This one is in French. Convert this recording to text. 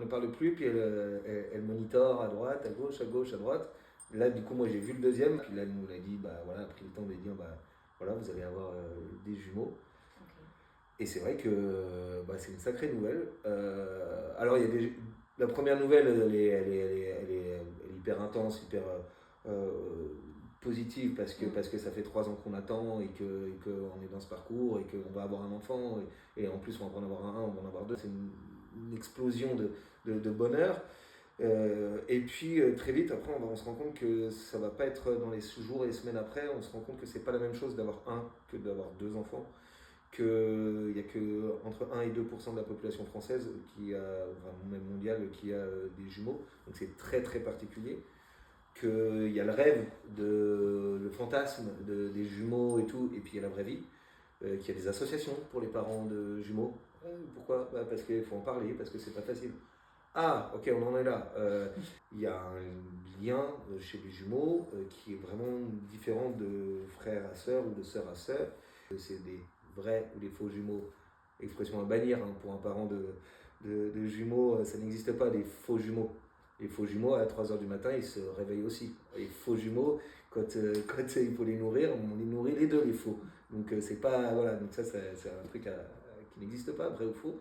ne parle plus, puis elle monitore à droite, à gauche, à gauche, à droite. Là, du coup, moi, j'ai vu le deuxième, puis là, elle nous l'a dit, bah voilà, a pris le temps de dire, bah voilà, vous allez avoir des jumeaux. Ok. Et c'est vrai que bah, c'est une sacrée nouvelle. Alors, il y a la première nouvelle, elle est hyper intense, hyper positive, parce que ça fait 3 ans qu'on attend et qu'on est dans ce parcours et qu'on va avoir un enfant. Et en plus, on va en avoir un, on va en avoir deux. C'est une explosion de bonheur. Et puis très vite, après, on se rend compte que ça va pas être dans les jours et les semaines après. On se rend compte que c'est pas la même chose d'avoir un que d'avoir deux enfants, qu'il n'y a que entre 1 et 2% de la population française qui a, enfin, même mondiale, qui a des jumeaux. Donc c'est très très particulier. Qu'il y a le rêve, le fantasme des jumeaux et tout, et puis il y a la vraie vie. Qu'il y a des associations pour les parents de jumeaux. Pourquoi? Bah, parce qu'il faut en parler, parce que c'est pas facile. Ah, ok, on en est là. Il y a un lien chez les jumeaux qui est vraiment différent de frère à sœur ou de sœur à sœur. C'est des vrais ou des faux jumeaux. Expression à bannir, hein, pour un parent de jumeaux, ça n'existe pas, des faux jumeaux. Les faux jumeaux, à 3 heures du matin, ils se réveillent aussi. Les faux jumeaux, quand il faut les nourrir, on les nourrit les deux, les faux. Donc c'est pas, voilà, donc ça c'est un truc qui n'existe pas, vrai ou faux.